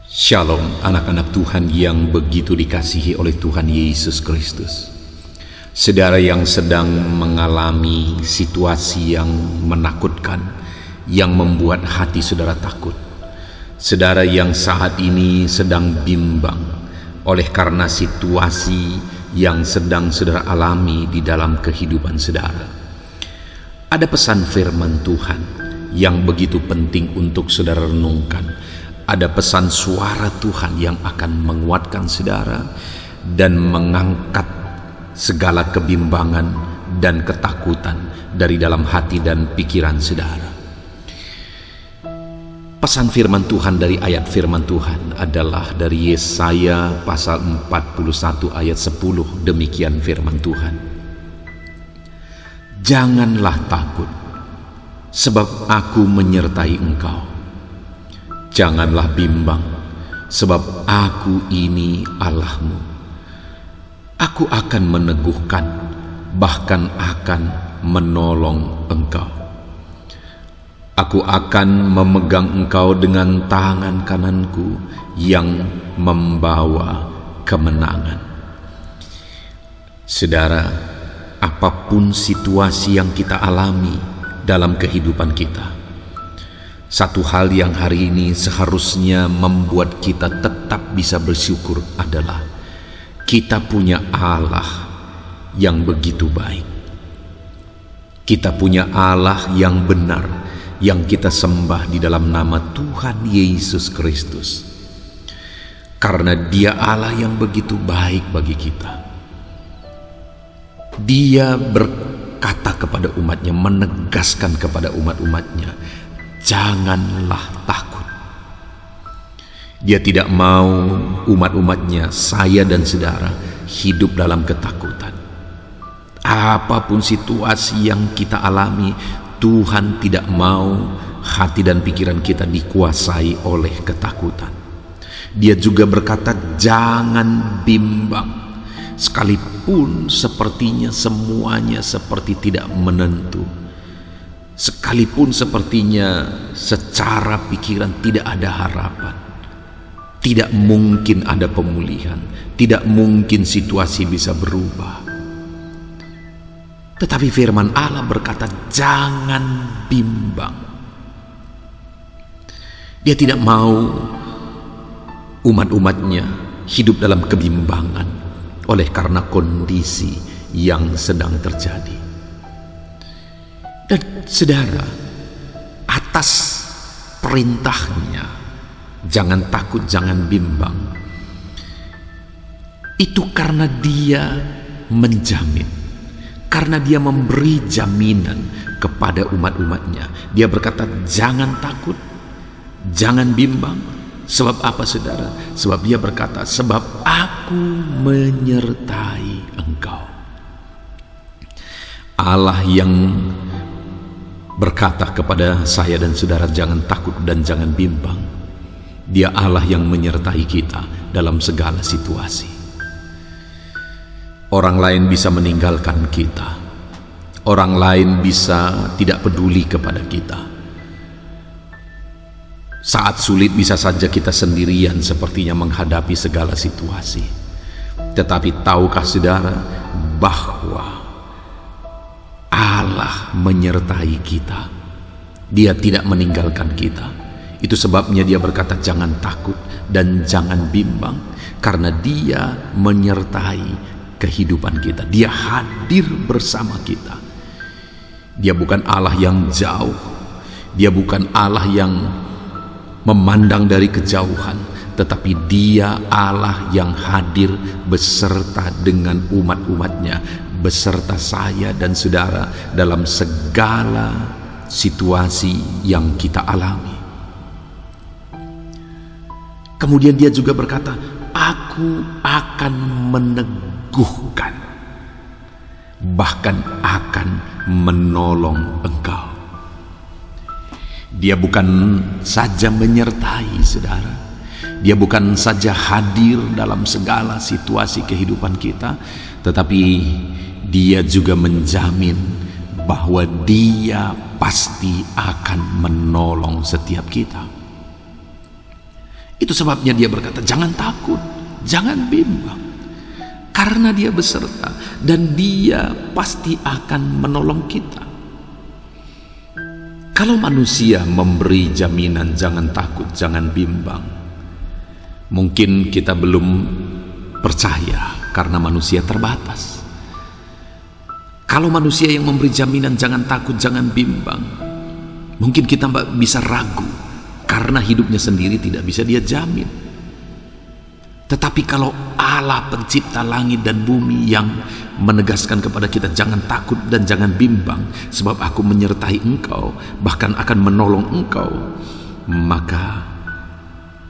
Shalom anak-anak Tuhan yang begitu dikasihi oleh Tuhan Yesus Kristus. Saudara yang sedang mengalami situasi yang menakutkan, yang membuat hati saudara takut. Saudara yang saat ini sedang bimbang oleh karena situasi yang sedang saudara alami di dalam kehidupan saudara. Ada pesan firman Tuhan yang begitu penting untuk saudara renungkan. Ada pesan suara Tuhan yang akan menguatkan saudara dan mengangkat segala kebimbangan dan ketakutan dari dalam hati dan pikiran saudara. Pesan firman Tuhan dari ayat firman Tuhan adalah dari Yesaya pasal 41 ayat 10. Demikian firman Tuhan. Janganlah takut, sebab aku menyertai engkau. Janganlah bimbang, sebab aku ini Allahmu. Aku akan meneguhkan, bahkan akan menolong engkau. Aku akan memegang engkau dengan tangan kananku yang membawa kemenangan. Saudara, apapun situasi yang kita alami dalam kehidupan kita, satu hal yang hari ini seharusnya membuat kita tetap bisa bersyukur adalah kita punya Allah yang begitu baik. Kita punya Allah yang benar, yang kita sembah di dalam nama Tuhan Yesus Kristus. Karena Dia Allah yang begitu baik bagi kita. Dia berkata kepada umatnya, menegaskan kepada umat-umatnya, janganlah takut. Dia tidak mau umat-umatnya, saya dan saudara, hidup dalam ketakutan. Apapun situasi yang kita alami, Tuhan tidak mau hati dan pikiran kita dikuasai oleh ketakutan. Dia juga berkata, jangan bimbang. Sekalipun sepertinya semuanya seperti tidak menentu, sekalipun sepertinya secara pikiran tidak ada harapan, tidak mungkin ada pemulihan, tidak mungkin situasi bisa berubah. Tetapi firman Allah berkata, jangan bimbang. Dia tidak mau umat-umatnya hidup dalam kebimbangan oleh karena kondisi yang sedang terjadi. Dan saudara, atas perintahnya, jangan takut, jangan bimbang, itu karena Dia menjamin, karena Dia memberi jaminan kepada umat-umatnya. Dia berkata, jangan takut, jangan bimbang. Sebab apa saudara? Sebab Dia berkata, sebab aku menyertai engkau. Allah yang berkata kepada saya dan saudara, jangan takut dan jangan bimbang. Dia Allah yang menyertai kita dalam segala situasi. Orang lain bisa meninggalkan kita, orang lain bisa tidak peduli kepada kita. Saat sulit bisa saja kita sendirian sepertinya menghadapi segala situasi. Tetapi tahukah saudara bahwa Allah menyertai kita? Dia tidak meninggalkan kita. Itu sebabnya Dia berkata, jangan takut dan jangan bimbang, karena Dia menyertai kehidupan kita. Dia hadir bersama kita. Dia bukan Allah yang jauh. Dia bukan Allah yang memandang dari kejauhan, tetapi Dia Allah yang hadir beserta dengan umat-umatnya, beserta saya dan saudara dalam segala situasi yang kita alami. Kemudian Dia juga berkata, aku akan meneguhkan, bahkan akan menolong engkau. Dia bukan saja menyertai saudara, Dia bukan saja hadir dalam segala situasi kehidupan kita, tetapi Dia juga menjamin bahwa Dia pasti akan menolong setiap kita. Itu sebabnya dia berkata, jangan takut, jangan bimbang, karena dia beserta dan dia pasti akan menolong kita. Kalau manusia memberi jaminan jangan takut, jangan bimbang, mungkin kita belum percaya karena manusia terbatas. Kalau manusia yang memberi jaminan jangan takut, jangan bimbang, mungkin kita bisa ragu karena hidupnya sendiri tidak bisa dia jamin. Tetapi kalau Allah pencipta langit dan bumi yang menegaskan kepada kita jangan takut dan jangan bimbang, sebab aku menyertai engkau, bahkan akan menolong engkau, maka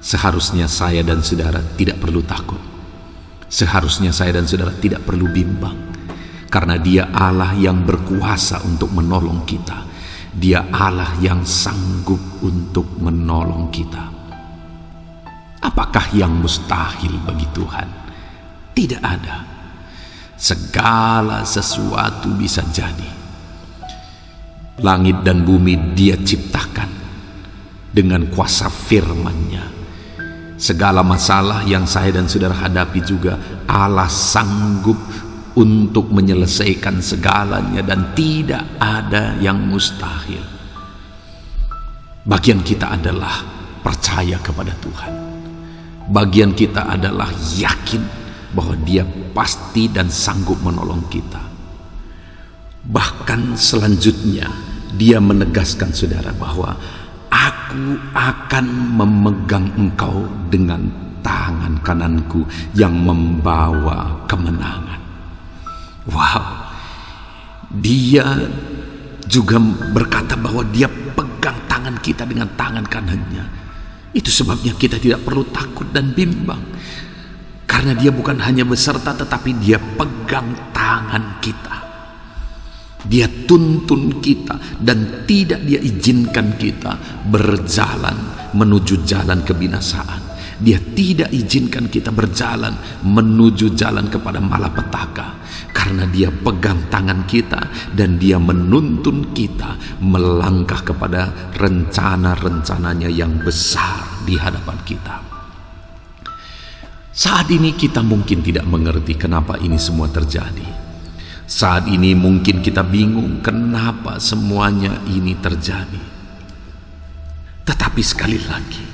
seharusnya saya dan saudara tidak perlu takut. Seharusnya saya dan saudara tidak perlu bimbang, karena Dia Allah yang berkuasa untuk menolong kita. Dia Allah yang sanggup untuk menolong kita. Apakah yang mustahil bagi Tuhan? Tidak ada. Segala sesuatu bisa jadi. Langit dan bumi Dia ciptakan dengan kuasa firman-Nya. Segala masalah yang saya dan saudara hadapi juga Allah sanggup untuk menyelesaikan segalanya, dan tidak ada yang mustahil. Bagian kita adalah percaya kepada Tuhan. Bagian kita adalah yakin bahwa Dia pasti dan sanggup menolong kita. Bahkan selanjutnya Dia menegaskan saudara bahwa aku akan memegang engkau dengan tangan kananku yang membawa kemenangan. Wow, Dia juga berkata bahwa Dia pegang tangan kita dengan tangan kanannya. Itu sebabnya kita tidak perlu takut dan bimbang, karena Dia bukan hanya beserta, tetapi Dia pegang tangan kita. Dia tuntun kita dan tidak Dia izinkan kita berjalan menuju jalan kebinasaan. Dia tidak izinkan kita berjalan menuju jalan kepada malapetaka, karena Dia pegang tangan kita dan Dia menuntun kita melangkah kepada rencana-rencananya yang besar di hadapan kita. Saat ini kita mungkin tidak mengerti kenapa ini semua terjadi. Saat ini mungkin kita bingung kenapa semuanya ini terjadi. Tetapi sekali lagi,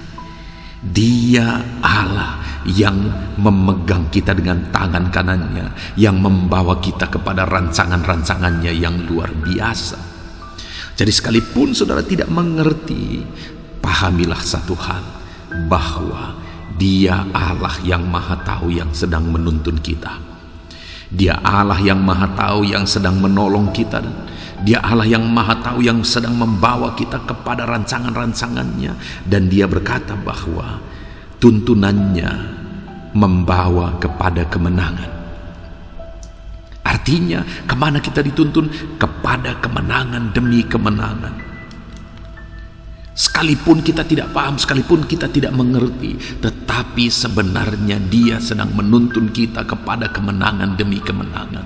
Dia Allah yang memegang kita dengan tangan kanannya, yang membawa kita kepada rancangan-rancangannya yang luar biasa. Jadi sekalipun saudara tidak mengerti, pahamilah satu hal, bahwa Dia Allah yang Maha Tahu yang sedang menuntun kita. Dia Allah yang Maha Tahu yang sedang menolong kita. Dia Allah yang Maha Tahu yang sedang membawa kita kepada rancangan-rancangannya. Dan Dia berkata bahwa tuntunannya membawa kepada kemenangan. Artinya kemana kita dituntun? Kepada kemenangan demi kemenangan. Sekalipun kita tidak paham, sekalipun kita tidak mengerti, tetapi sebenarnya Dia sedang menuntun kita kepada kemenangan demi kemenangan.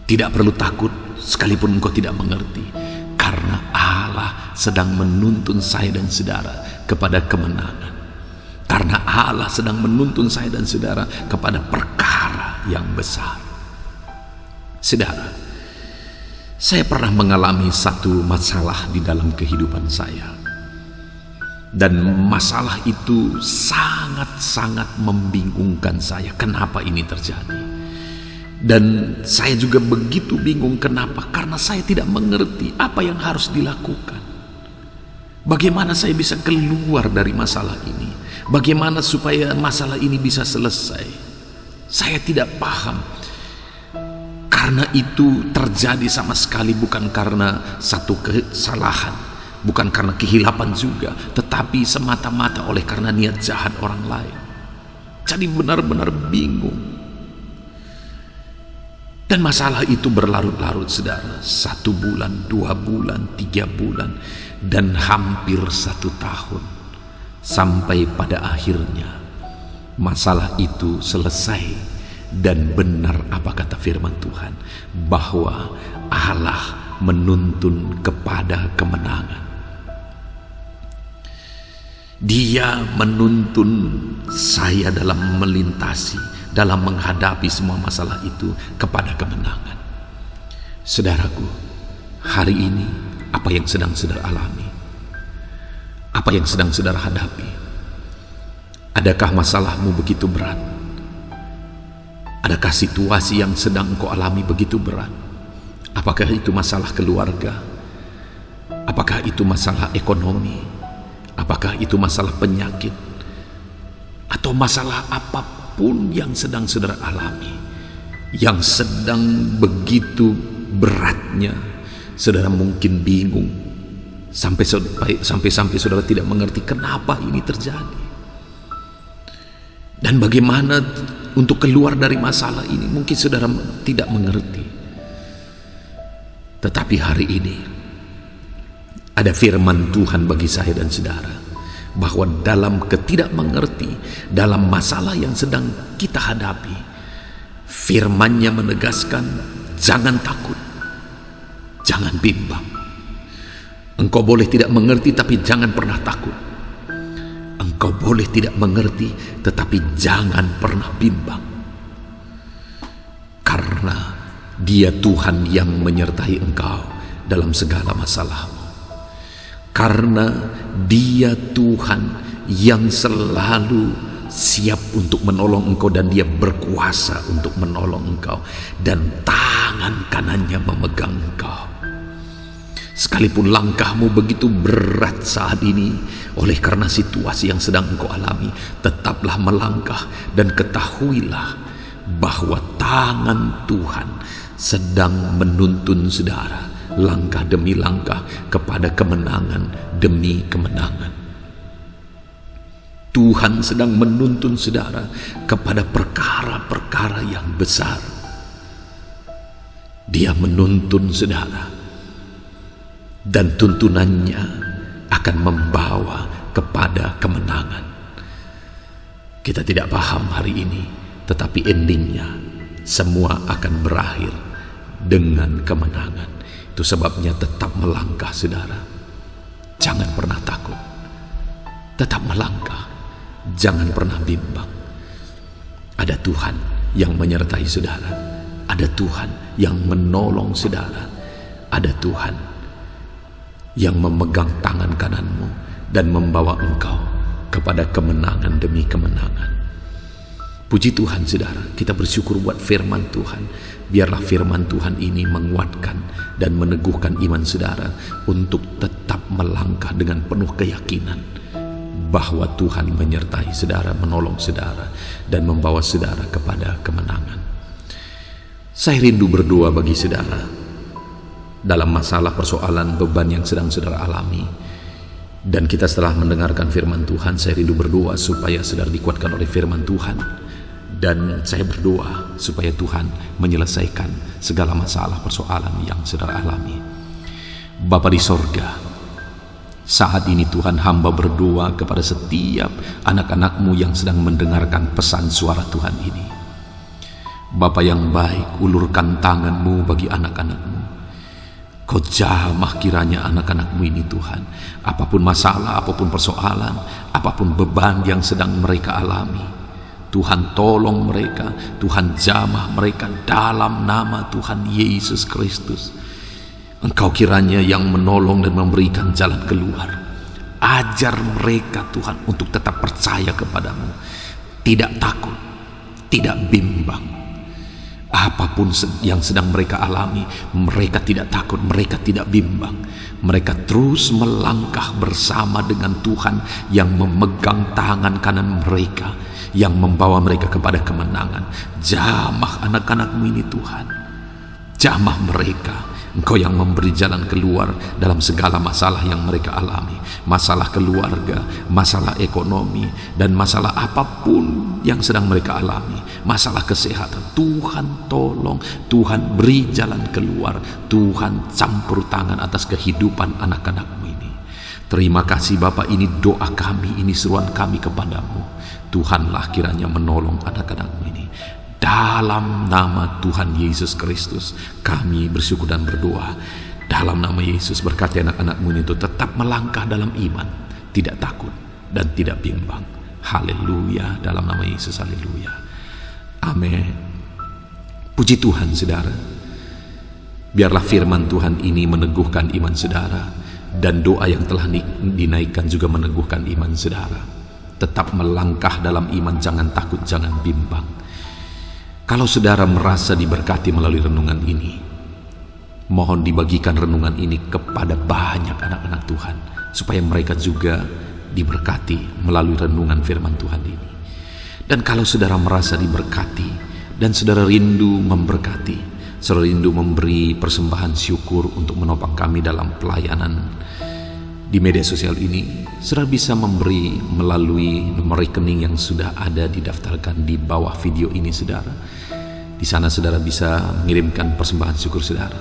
Tidak perlu takut sekalipun engkau tidak mengerti, karena Allah sedang menuntun saya dan saudara kepada kemenangan. Karena Allah sedang menuntun saya dan saudara kepada perkara yang besar. Saudara, saya pernah mengalami satu masalah di dalam kehidupan saya. Dan masalah itu sangat-sangat membingungkan saya. Kenapa ini terjadi? Dan saya juga begitu bingung. Kenapa? Karena saya tidak mengerti apa yang harus dilakukan. Bagaimana saya bisa keluar dari masalah ini? Bagaimana supaya masalah ini bisa selesai? Saya tidak paham. Karena itu terjadi sama sekali bukan karena satu kesalahan, bukan karena kehilapan juga, tetapi semata-mata oleh karena niat jahat orang lain. Jadi benar-benar bingung. Dan masalah itu berlarut-larut saudara. 1 bulan, 2 bulan, 3 bulan, dan hampir 1 tahun. Sampai pada akhirnya masalah itu selesai. Dan benar apa kata firman Tuhan, bahwa Allah menuntun kepada kemenangan. Dia menuntun saya dalam melintasi, dalam menghadapi semua masalah itu kepada kemenangan. Saudaraku, hari ini apa yang sedang saudara alami? Apa yang sedang saudara hadapi? Adakah masalahmu begitu berat? Adakah situasi yang sedang kau alami begitu berat? Apakah itu masalah keluarga? Apakah itu masalah ekonomi? Apakah itu masalah penyakit? Atau masalah apapun yang sedang saudara alami, yang sedang begitu beratnya, saudara mungkin bingung, sampai saudara tidak mengerti kenapa ini terjadi. Dan bagaimana untuk keluar dari masalah ini, mungkin saudara tidak mengerti. Tetapi hari ini ada firman Tuhan bagi saya dan saudara, bahwa dalam ketidakmengerti, dalam masalah yang sedang kita hadapi, firman-Nya menegaskan, jangan takut, jangan bimbang. Engkau boleh tidak mengerti, tapi jangan pernah takut. Engkau boleh tidak mengerti, tetapi jangan pernah bimbang. Karena Dia Tuhan yang menyertai engkau dalam segala masalahmu. Karena Dia Tuhan yang selalu siap untuk menolong engkau, dan Dia berkuasa untuk menolong engkau, dan tangan kanannya memegang engkau. Sekalipun langkahmu begitu berat saat ini oleh karena situasi yang sedang engkau alami, tetaplah melangkah dan ketahuilah bahwa tangan Tuhan sedang menuntun saudara langkah demi langkah kepada kemenangan demi kemenangan. Tuhan sedang menuntun saudara kepada perkara-perkara yang besar. Dia menuntun saudara, dan tuntunannya akan membawa kepada kemenangan. Kita tidak paham hari ini, tetapi endingnya semua akan berakhir dengan kemenangan. Itu sebabnya tetap melangkah saudara. Jangan pernah takut. Tetap melangkah. Jangan pernah bimbang. Ada Tuhan yang menyertai saudara. Ada Tuhan yang menolong saudara. Ada Tuhan yang memegang tangan kananmu dan membawa engkau kepada kemenangan demi kemenangan. Puji Tuhan saudara, kita bersyukur buat firman Tuhan. Biarlah firman Tuhan ini menguatkan dan meneguhkan iman saudara untuk tetap melangkah dengan penuh keyakinan bahwa Tuhan menyertai saudara, menolong saudara, dan membawa saudara kepada kemenangan. Saya rindu berdoa bagi saudara dalam masalah persoalan beban yang sedang saudara alami. Dan kita setelah mendengarkan firman Tuhan, saya rindu berdoa supaya saudara dikuatkan oleh firman Tuhan. Dan saya berdoa supaya Tuhan menyelesaikan segala masalah persoalan yang saudara alami. Bapa di sorga, saat ini Tuhan, hamba berdoa kepada setiap anak-anak-Mu yang sedang mendengarkan pesan suara Tuhan ini. Bapa yang baik, ulurkan tangan-Mu bagi anak-anak-Mu. Kau jamah kiranya anak-anak-Mu ini Tuhan. Apapun masalah, apapun persoalan, apapun beban yang sedang mereka alami, Tuhan tolong mereka, Tuhan jamah mereka dalam nama Tuhan Yesus Kristus. Engkau kiranya yang menolong dan memberikan jalan keluar. Ajar mereka Tuhan untuk tetap percaya kepadamu, tidak takut, tidak bimbang. Apapun yang sedang mereka alami, mereka tidak takut, mereka tidak bimbang. Mereka terus melangkah bersama dengan Tuhan yang memegang tangan kanan mereka, yang membawa mereka kepada kemenangan. Jamah anak-anak-Mu ini Tuhan, jamah mereka. Engkau yang memberi jalan keluar dalam segala masalah yang mereka alami. Masalah keluarga, masalah ekonomi, dan masalah apapun yang sedang mereka alami. Masalah kesehatan, Tuhan tolong, Tuhan beri jalan keluar, Tuhan campur tangan atas kehidupan anak-anak-Mu ini. Terima kasih Bapa, ini doa kami, ini seruan kami kepadamu. Tuhanlah kiranya menolong anak-anak-Mu ini. Dalam nama Tuhan Yesus Kristus kami bersyukur dan berdoa. Dalam nama Yesus berkati anak-anak-Mu itu tetap melangkah dalam iman, tidak takut dan tidak bimbang. Haleluya, dalam nama Yesus, haleluya. Amin. Puji Tuhan saudara. Biarlah firman Tuhan ini meneguhkan iman saudara, dan doa yang telah dinaikkan juga meneguhkan iman saudara. Tetap melangkah dalam iman, jangan takut, jangan bimbang. Kalau saudara merasa diberkati melalui renungan ini, mohon dibagikan renungan ini kepada banyak anak-anak Tuhan, supaya mereka juga diberkati melalui renungan firman Tuhan ini. Dan kalau saudara merasa diberkati dan saudara rindu memberkati, saudara rindu memberi persembahan syukur untuk menopang kami dalam pelayanan di media sosial ini, saudara bisa memberi melalui nomor rekening yang sudah ada didaftarkan di bawah video ini saudara. Di sana saudara bisa mengirimkan persembahan syukur saudara.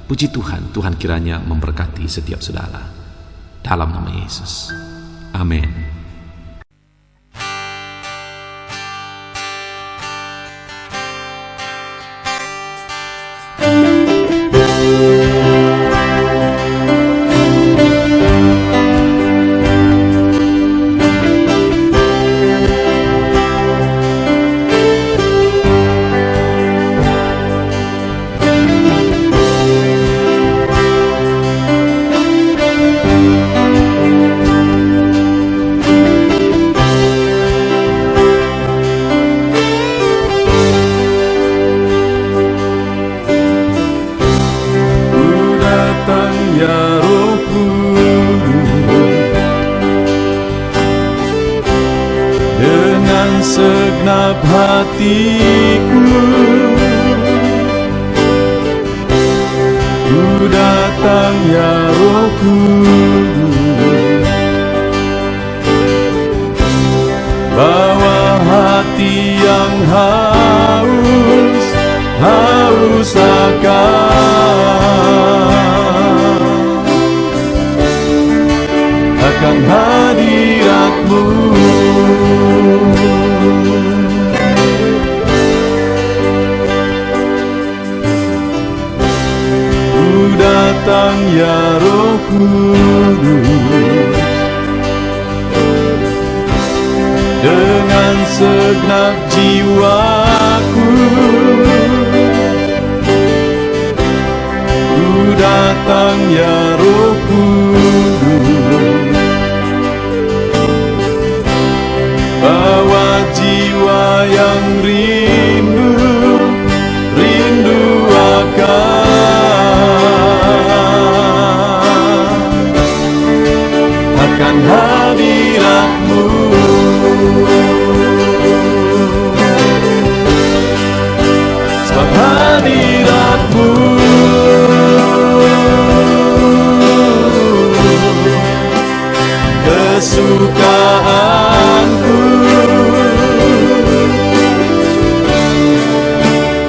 Puji Tuhan, Tuhan kiranya memberkati setiap saudara. Dalam nama Yesus. Amin. Segenap hatiku ku datang ya Roh Kudus, bawa hati yang haus akan hadirat-Mu. Datang ya Roh Kudus, dengan segenap jiwaku ku datang ya Roh Kudus, bawa jiwa yang rindu akan hadirat-Mu. Sebab hadirat-Mu kesukaanku,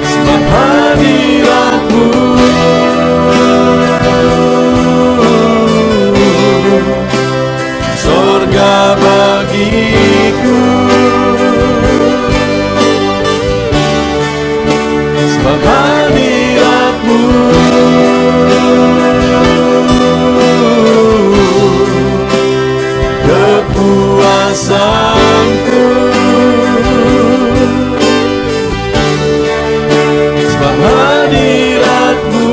sebab hadirat-Mu surga bagiku, sebab hadirat-Mu kepuasanku, sebab hadirat-Mu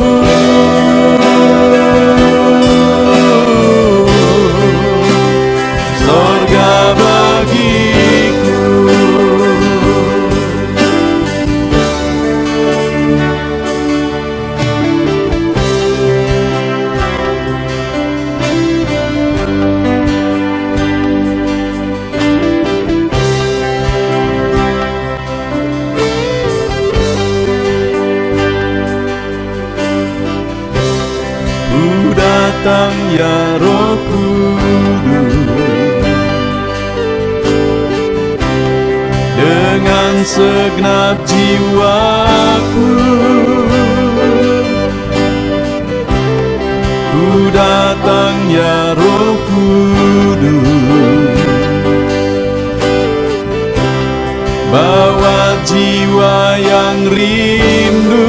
surga bagiku. Ku datang ya Roh Kudus, dengan segenap jiwaku ku datang ya Roh Kudus, bawa jiwa yang rindu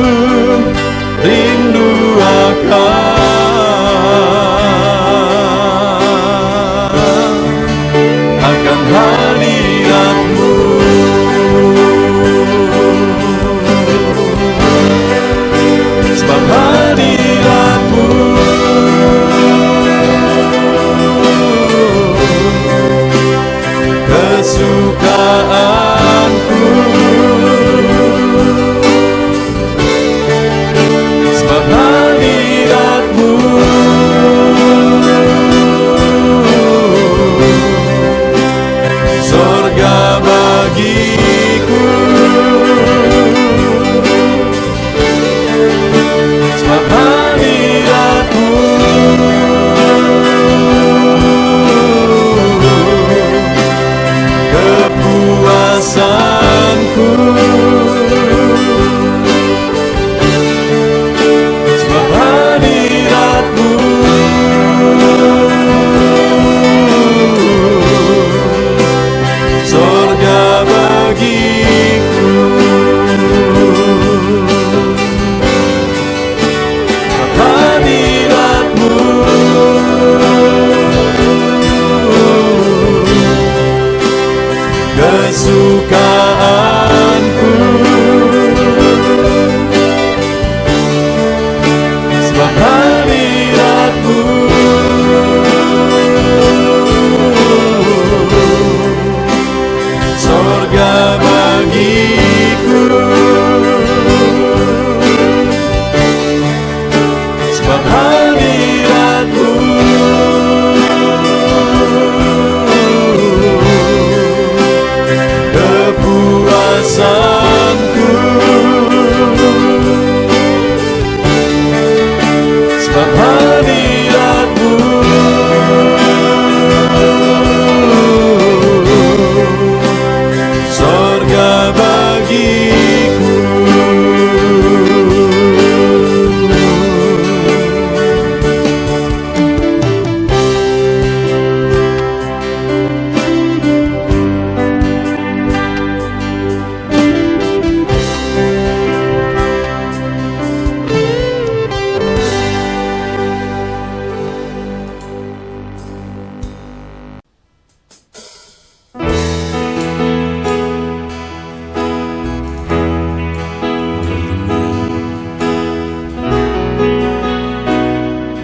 kesukaanku, sebab hadirat-Mu sorga bagiku, sebab hadirat-Mu kepuasanku, sebab hadirat-Mu sorga bagiku.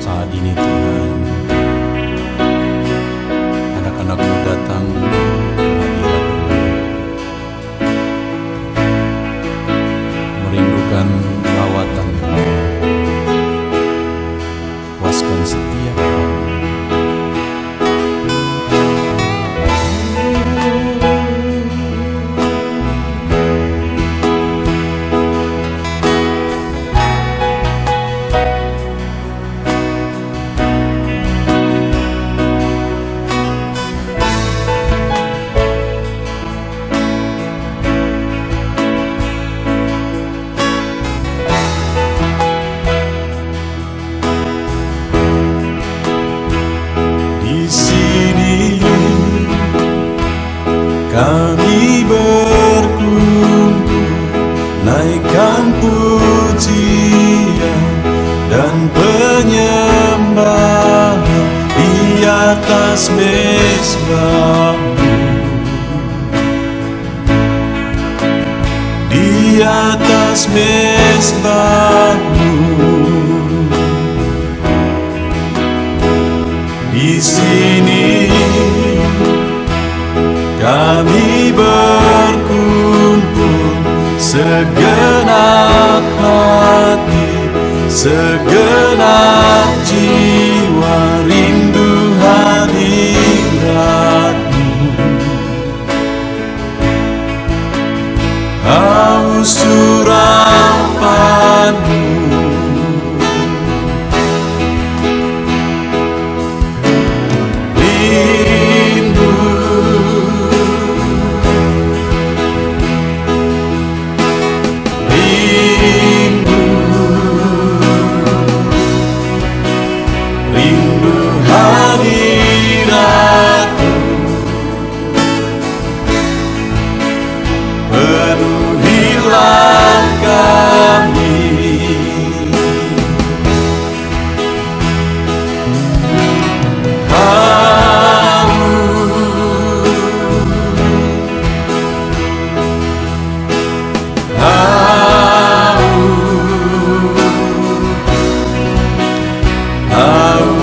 Saat ini Tuhan, anak-anak-Mu datang ke hadirat-Mu, merindukan lawatan-Mu. Puaskan setiap kami. Di sini kami berkumpul, naikkan pujian dan penyembahan di atas mezbah-Mu, di atas mezbah-Mu. Di sini kami berkumpul, segenap hati, segenap jiwa rindu hadirat-Mu, haus surapan-Mu. Rindu hadirat-Mu, penuhilah kami.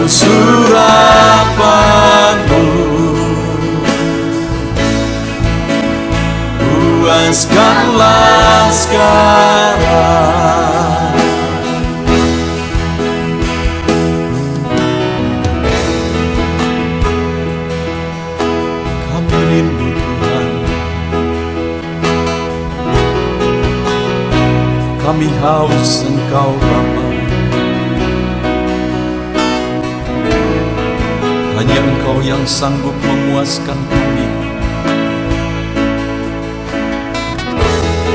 Surapan-Mu, puaskanlah sekarang. Kami rindu Tuhan, kami haus Engkau Bapa. Hanya Engkau yang sanggup memuaskan kami.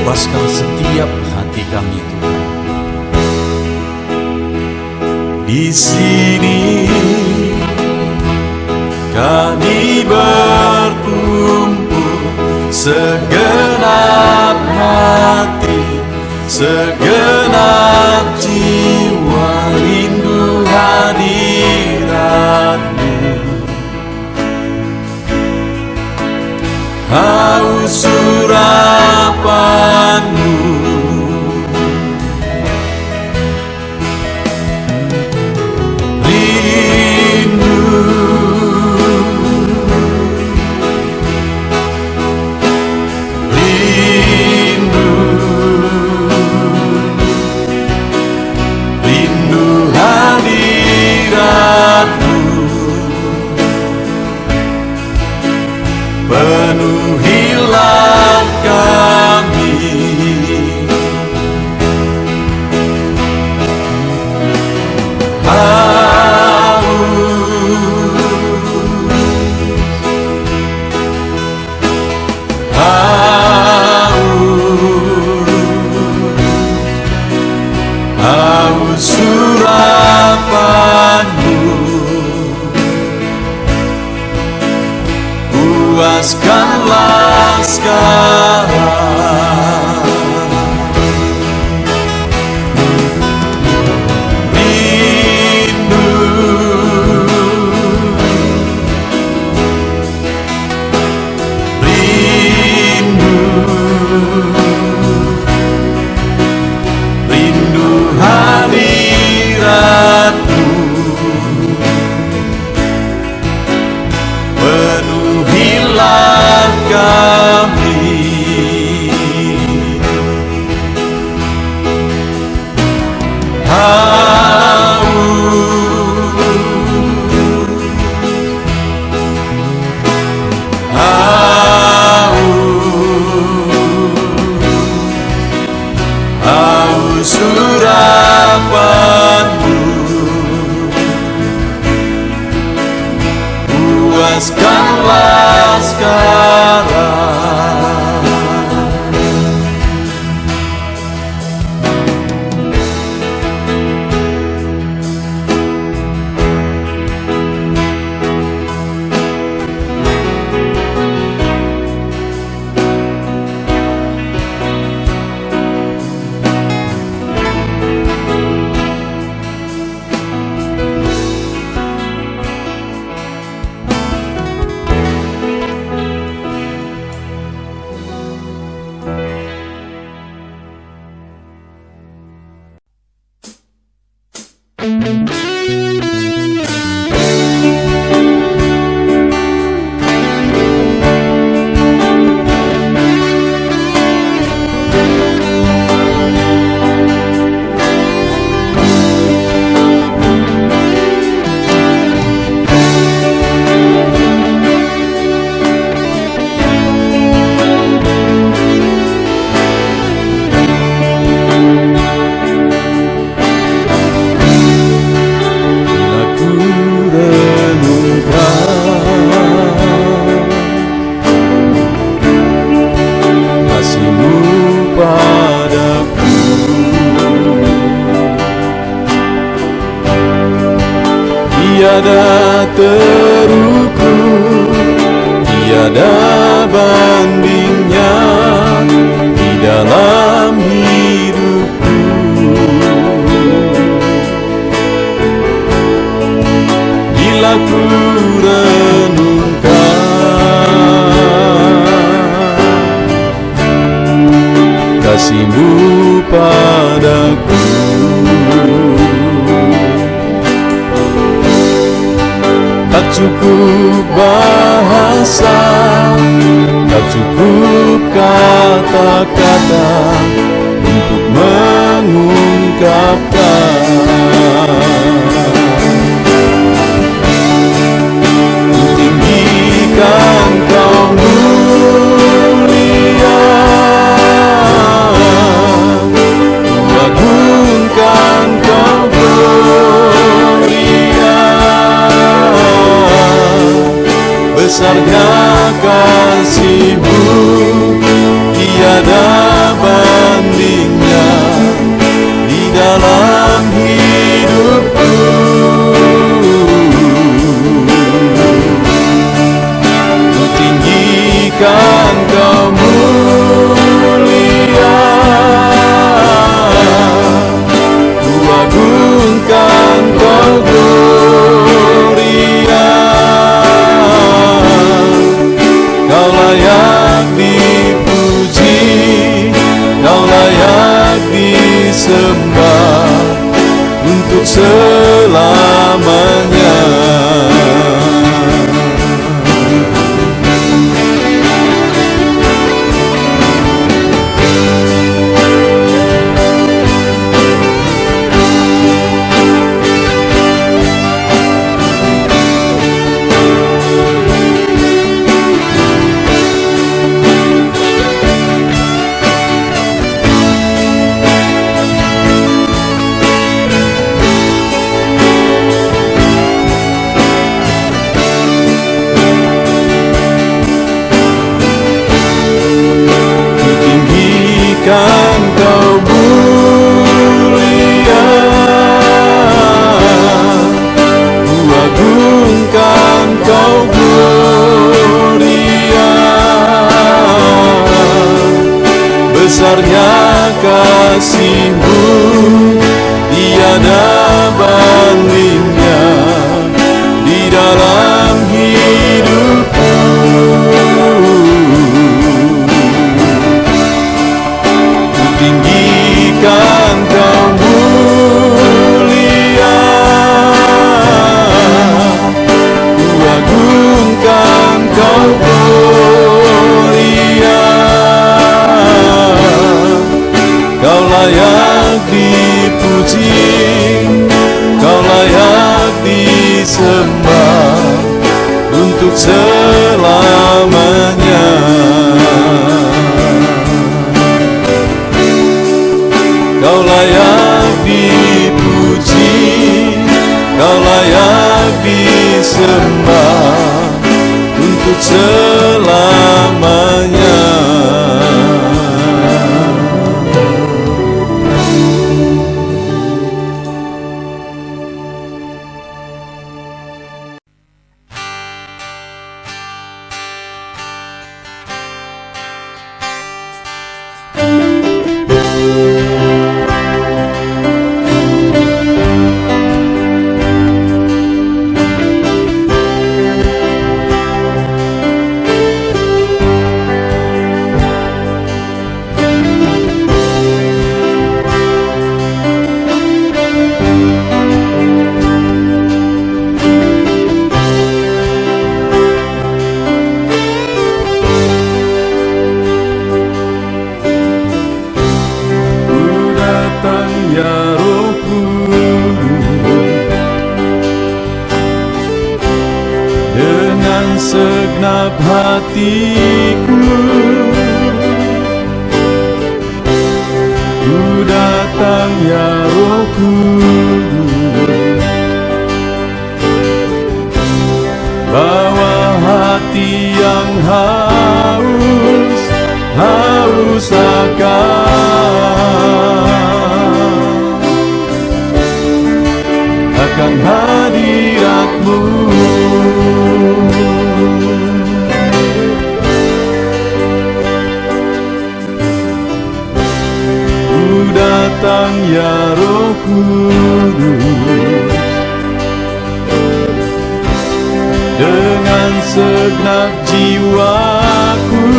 Puaskan setiap hati kami Tuhan. Di sini kami berkumpul, segenap hati, segenap jiwa rindu hadirat-Mu, haus urapanmu. Penuhilah kami, haus urapanmu. Puaskanlah sekarang rindu, rindu, rindu hadiratmu. Penuhilah kami, haus urapanmu. Puaskanlah sekarang tiada terukur, tiada bandingnya di dalam hidupku. Bila ku renungkan kasih-Mu padaku, tak cukup bahasa, tak cukup kata-kata untuk mengungkapkan. Tinggikan Kau mulia, agungkan Kau gloria, besarnya kasih-Mu tiada bandingnya di dalam hidupku. Ku tinggikan Kau mulia, ku agungkan Kau gloria, layak dipuji, Kau layak disembah untuk selamanya. Kan Kau mulia, kuagungkan Kau gloria. Besarnya kasih-Mu tiada bandingnya di dalam hidupku. Tinggikan Kau mulia, kuagungkan Kau gloria. Kau layak dipuji, Kau layak disembah untuk selamanya. Kau layak dipuji, Kau layak disembah untuk selamanya. Segenap hatiku ku datang ya Roh Kudus, bawa hati yang haus akan hadirat-Mu. Datang ya Roh Kudus, dengan segenap jiwaku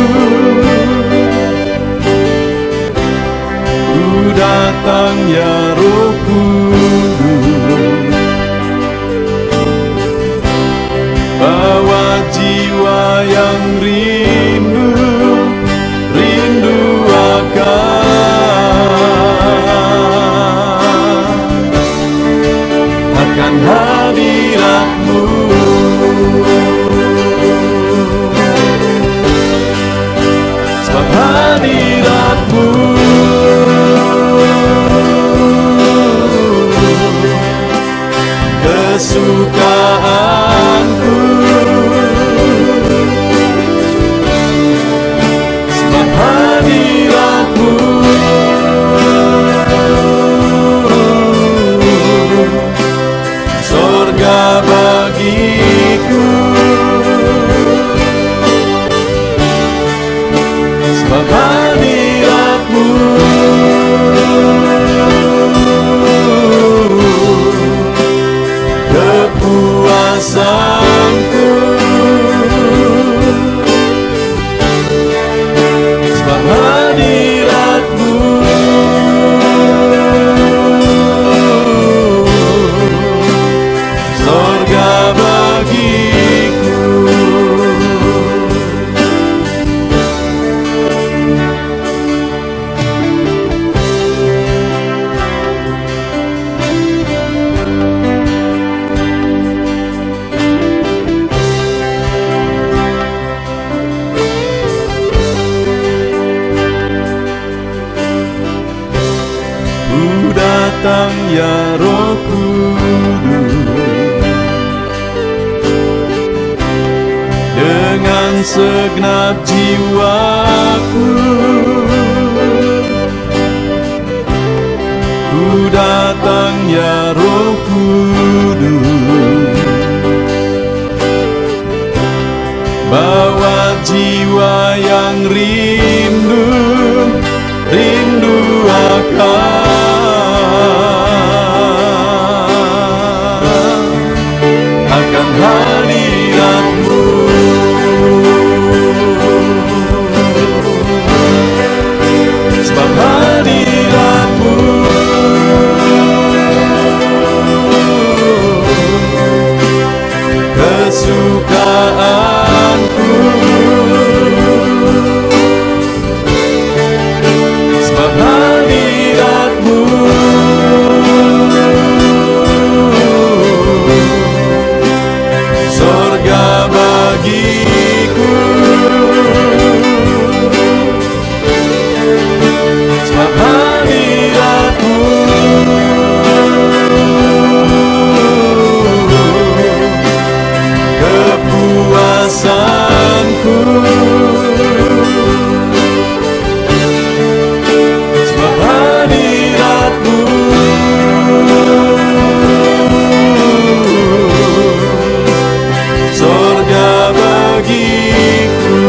ku datang ya Roh Kudus, bawa jiwa yang rindu akan hadirat-Mu. Sebab hadirat-Mu kesukaanku. Sebab hadirat-Mu surga bagiku. Sebab hadirat-Mu kepuasanku. ya Roh Kudus, dengan segenap jiwaku ku datang ya Roh Kudus, bawa jiwa yang rindu akan hadirat-Mu. Sebab hadirat-Mu kesukaanku, sebab hadirat-Mu sorga bagiku, sebab hadirat-Mu kepuasanku, sebab hadirat-Mu sorga bagiku,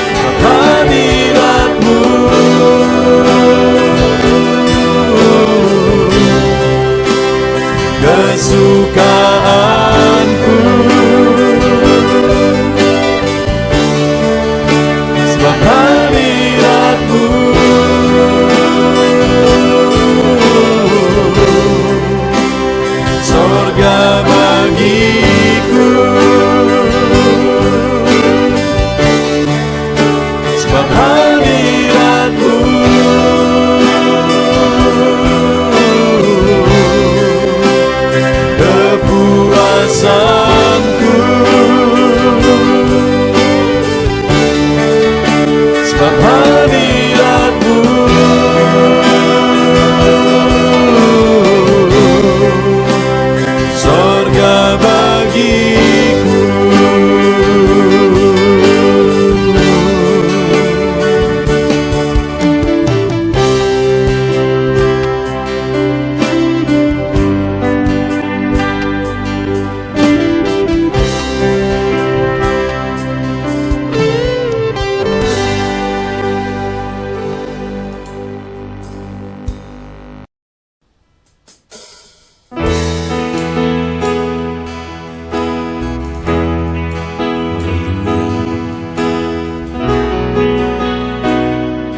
sebab hadirat-Mu kesukaanku, sebab hadirat-Mu sorga bagiku, sebab hadirat-Mu kepuasanku, sebab hadirat-Mu sorga bagiku.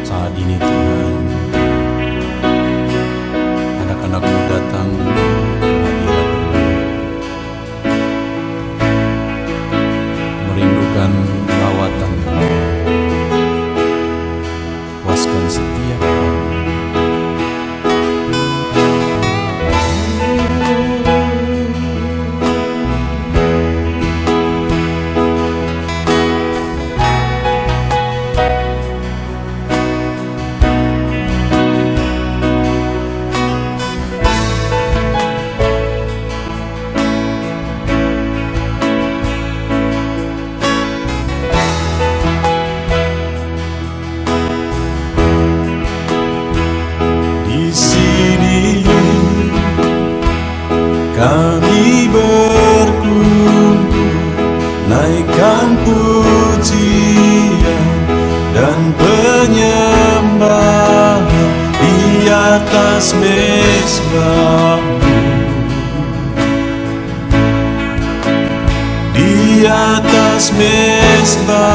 Saat ini Tuhan, anak-anak-Mu datang ke hadirat-Mu, merindukan lawatan-Mu, puaskan setiap kami. Di sini kami berkumpul, naikkan pujian dan penyembahan di atas mezbah-Mu, di atas mezbah-Mu.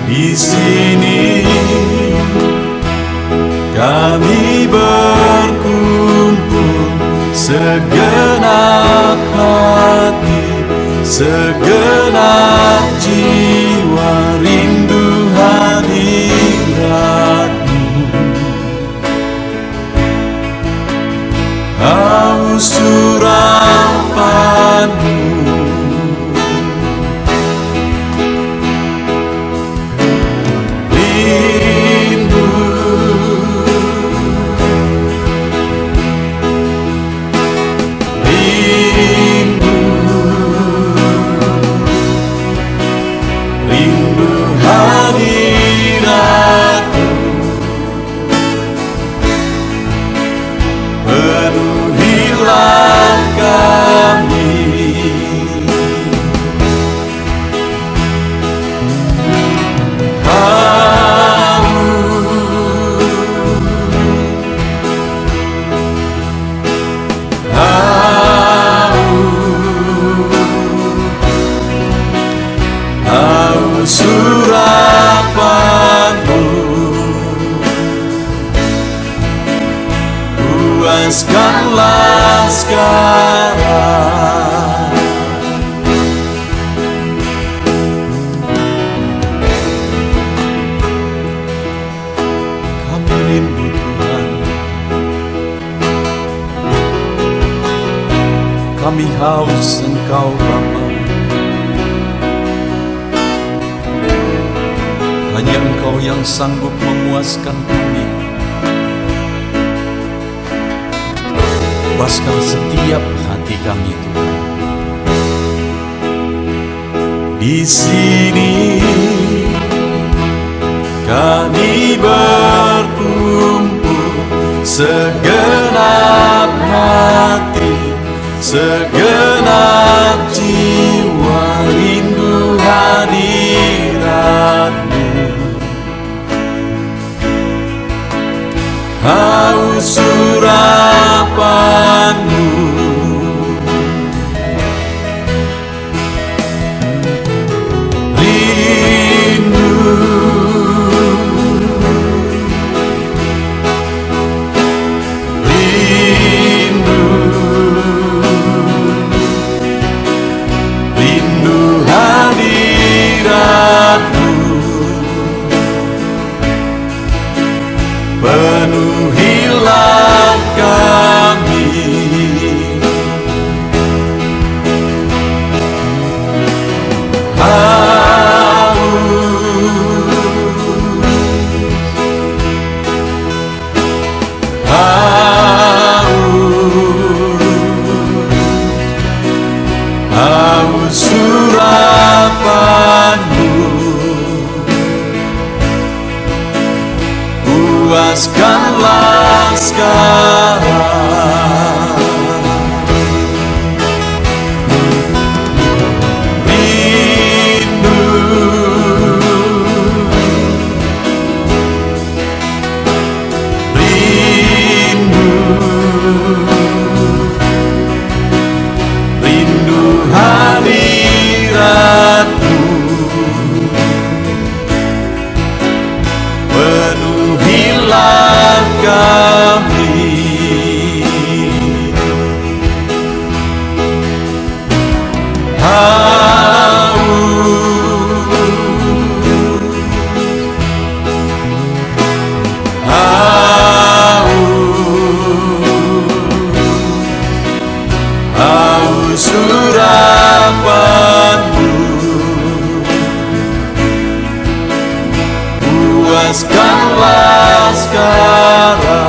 Di sini kami berkumpul, segenap hati, segenap jiwa rindu hadirat-Mu, haus urapan-Mu, kami haus Engkau Bapa. Hanya Engkau yang sanggup memuaskan kami. Puaskan setiap hati kami Tuhan. Di sini kami berkumpul, segenap hati, segenap jiwa, rindu hadirat-Mu, haus urapan-Mu. Penuhilah kami, haus urapan-Mu, puaskanlah sekarang. Rindu, rindu, rindu hadirat-Mu, penuhilah kami. Haus urapan-Mu, puaskanlah sekarang.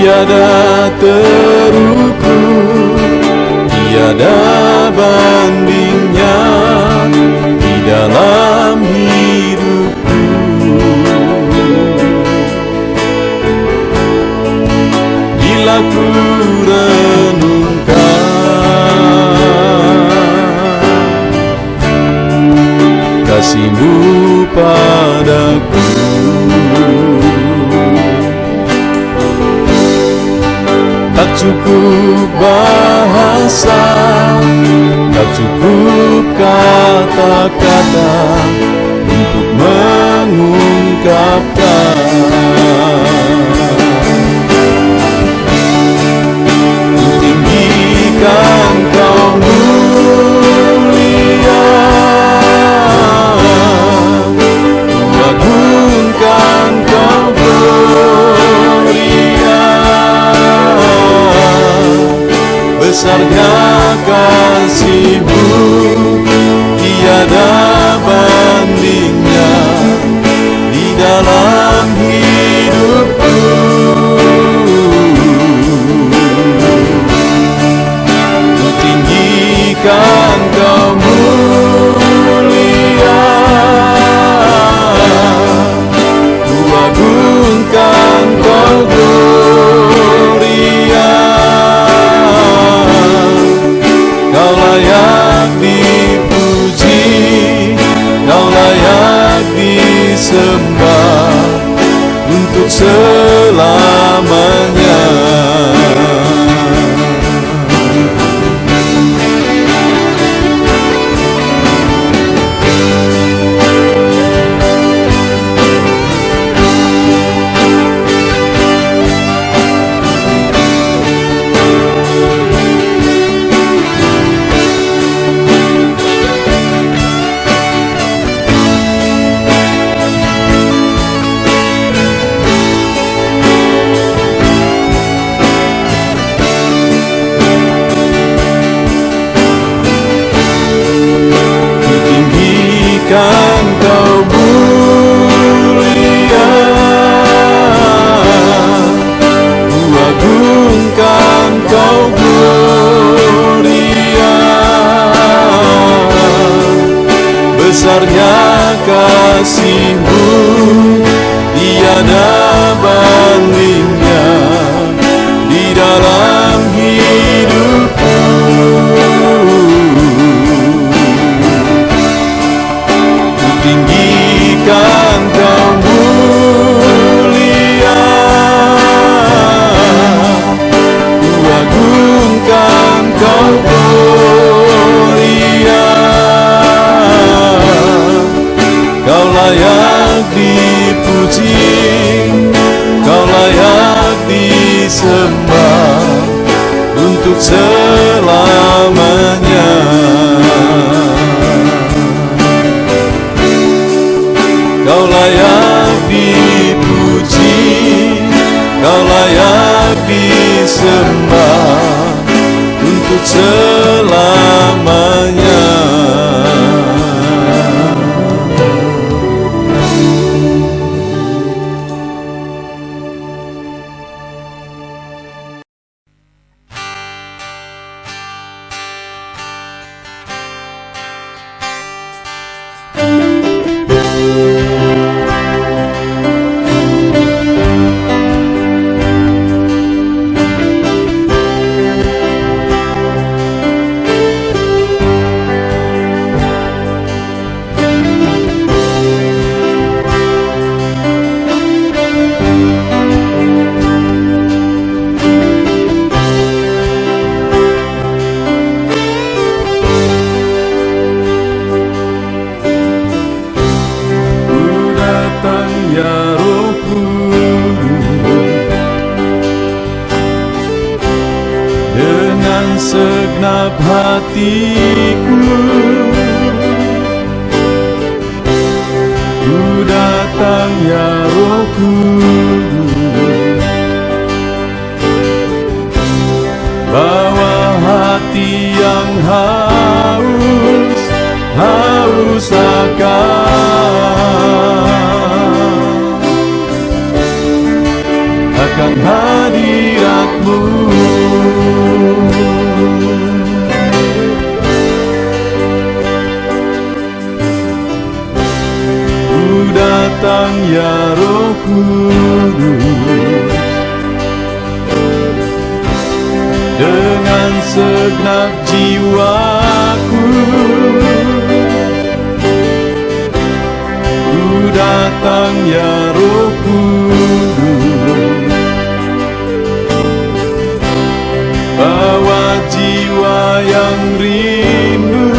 Tiada terukur, tiada bandingnya di dalam hidupku. Bila ku renungkan kasih-Mu padaku, tak cukup bahasa, tak cukup kata-kata untuk mengungkapkan. Tinggikan Kau mulia, disembah untuk selamanya. Kan kau mulia, kuagungkan kau gloria. Besarnya kasih-Mu tiada bandingnya di dalam hidupku. Tinggikan kau mulia, kuagungkan kau gloria. Kau layak dipuji, kau layak disembah untuk selamanya. Kau layak dipuji, kau layak disembah untuk selamanya. Segenap hatiku ku datang ya Roh Kudus, bawa hati yang haus akan hadirat-Mu. Datang ya Roh Kudus, dengan segenap jiwaku ku datang ya Roh Kudus, bawa jiwa yang rindu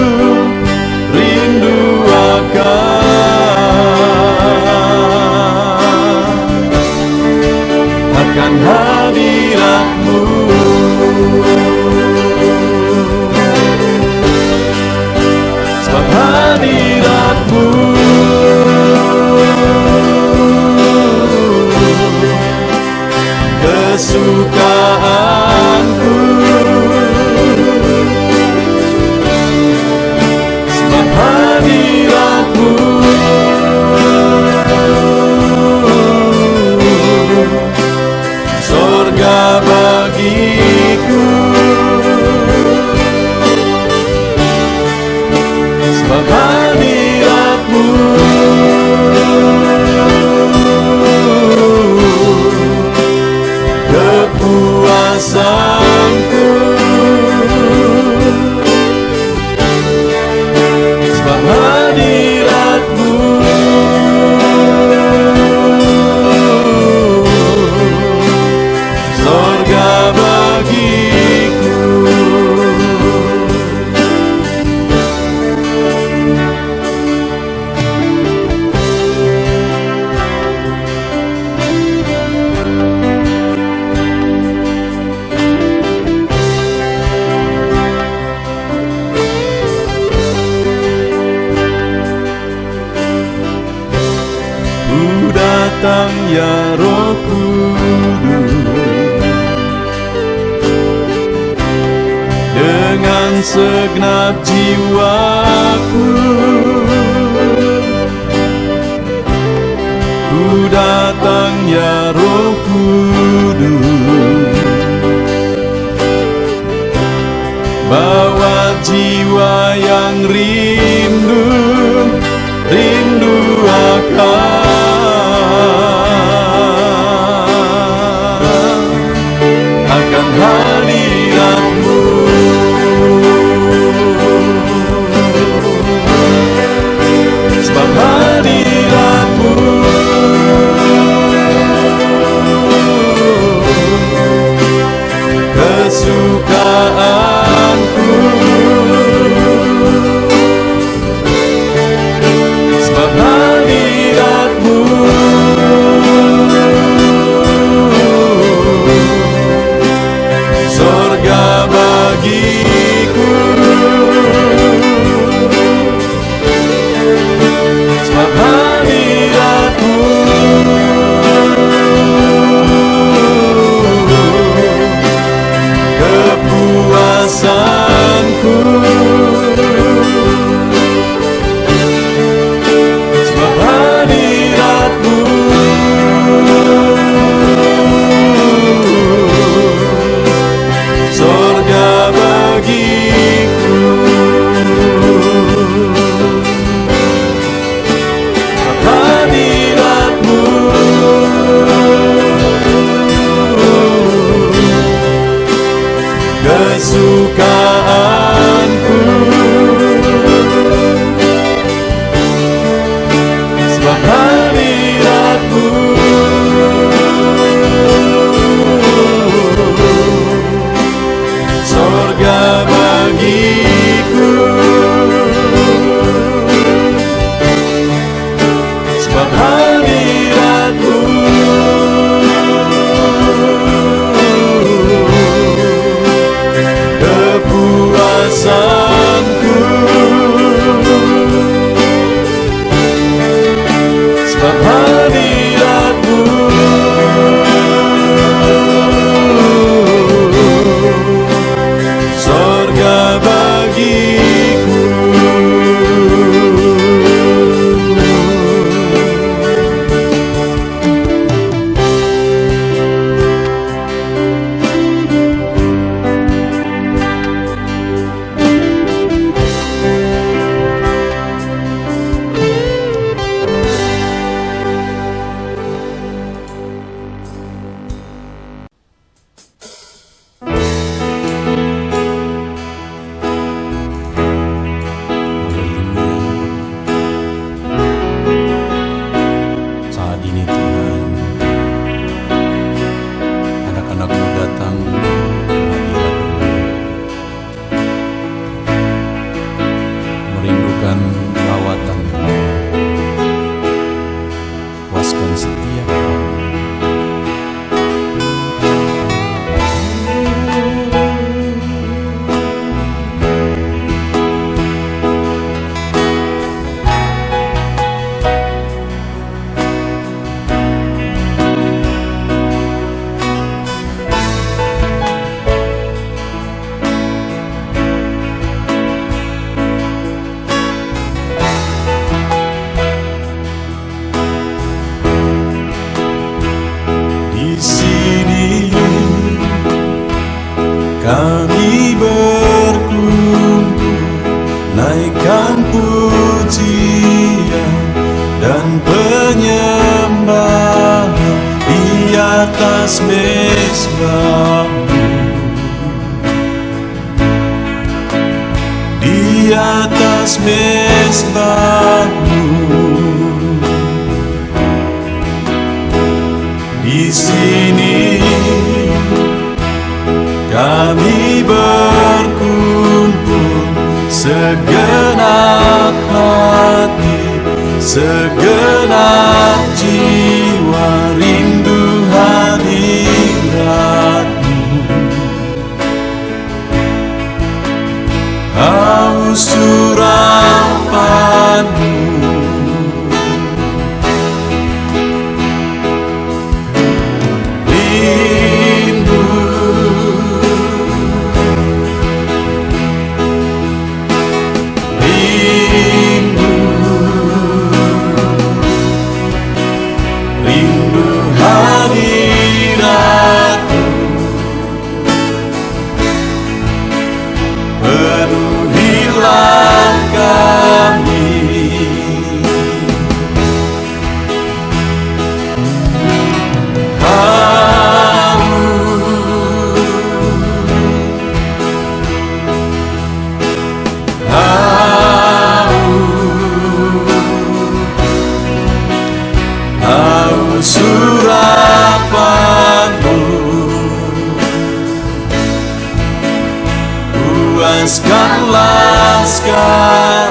akan hadirat-Mu. Sebab hadirat-Mu kesukaanku, datang ya Roh Kudus, dengan segenap jiwaku ku datang ya Roh Kudus, bawa jiwa yang rindu akan hadirat-Mu. Sebab hadirat-Mu kesukaanku, sebab hadirat-Mu sorga bagiku, sebab hadirat-Mu kepuasanku, sebab hadirat-Mu sorga bagiku, sebab hadirat-Mu kesukaanku, sebab hadirat-Mu sorga bagiku, sebab hadirat-Mu kepuasanku, sebab hadirat-Mu sorga bagiku. Saat ini Tuhan, anak-anak-Mu datang ke hadirat-Mu, merindukan lawatan-Mu. Puaskan setiap kami. Di sini kami berkumpul, naikkan pujian dan penyembahan di atas mezbah-Mu, di atas mezbah-Mu. Di sini kami berkumpul, segenap hati, segenap jiwa rindu hadirat-Mu, haus urapan-Mu. haus urapanmu, puaskanlah sekarang.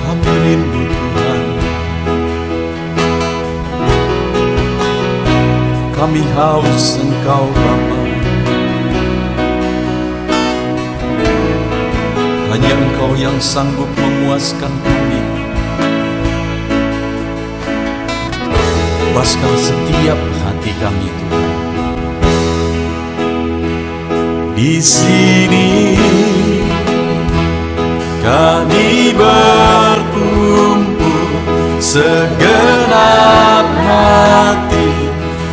Kami rindu Tuhan, kami haus Engkau Bapa. Hanya Engkau yang sanggup memuaskan kami. Puaskan setiap hati kami Tuhan. Di sini kami berkumpul, segenap hati,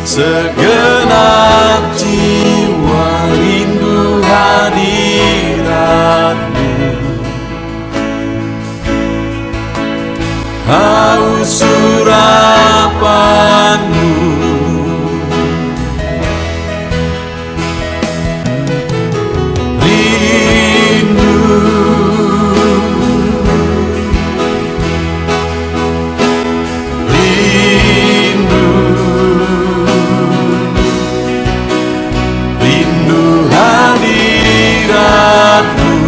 segenap jiwa, rindu hadirat-Mu. Haus urapan-Mu, rindu, rindu, rindu hadirat-Mu.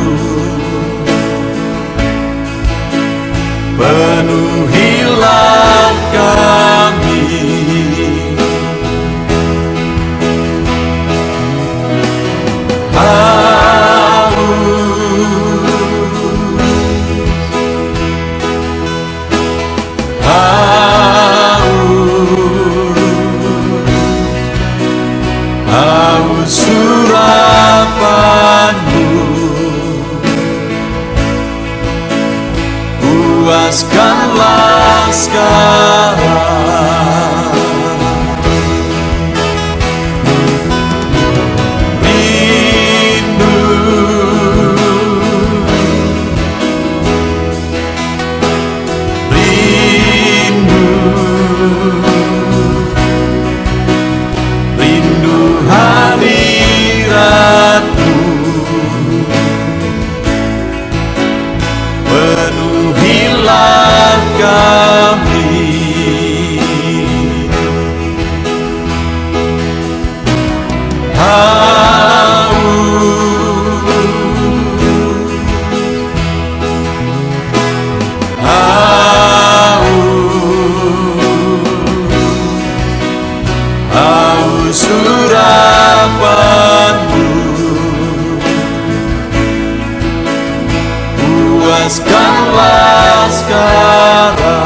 Penuhilah kami, haus urapan-Mu, puaskanlah sekarang. Rindu, rindu, rindu hadirat-Mu. Penuhilah kami, haus urapan-Mu, puaskanlah sekarang.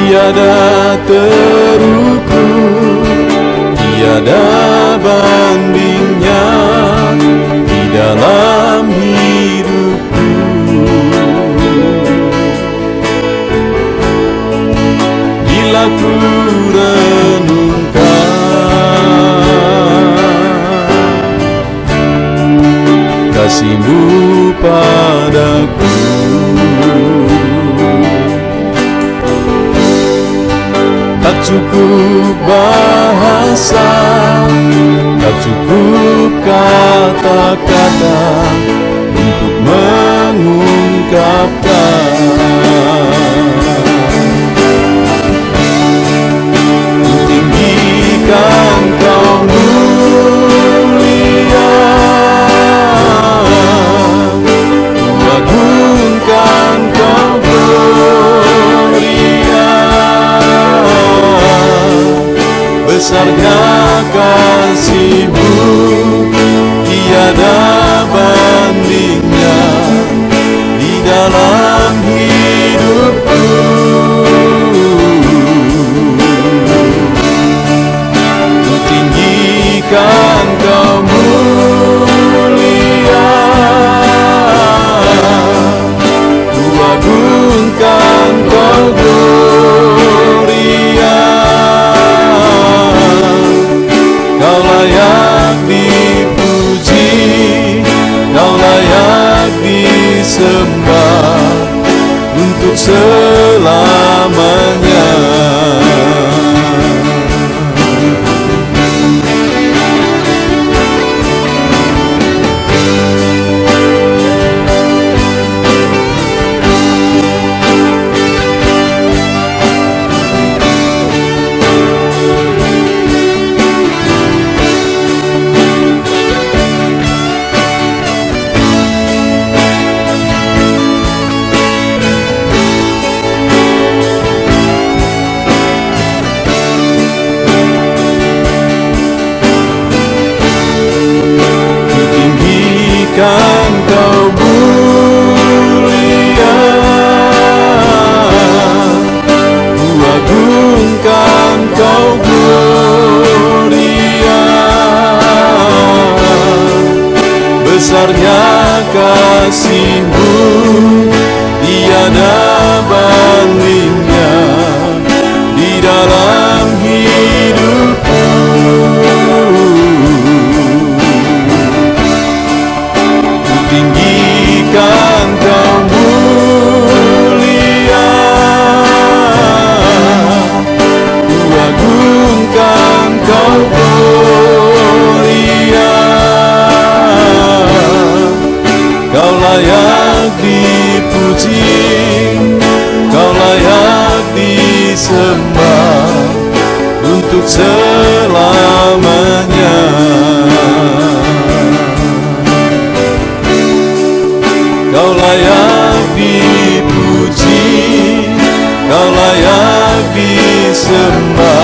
Tiada terukur, tiada bandingnya di dalam hidupku. Bila ku renungkan kasih-Mu padaku, cukup bahasa, tak cukup kata-kata untuk mengungkapkan. Tinggikan Kau mulia, agungkan Kau gloria, besarnya kasih-Mu tiada bandingnya di dalam hidupku. Tinggikan Kau mulia, ku agungkan Kau gloria, Kau layak dipuji, Kau layak disembah untuk selamanya. Tinggikan Kau mulia, ku agungkan Kau gloria, besarnya kasih-Mu tiada bandingnya di dalam hidupku. Tinggikan Kau mulia, ku agungkan Kau gloria, Kau layak dipuji, Kau layak disembah untuk selamanya. Kau layak dipuji, Kau layak disembah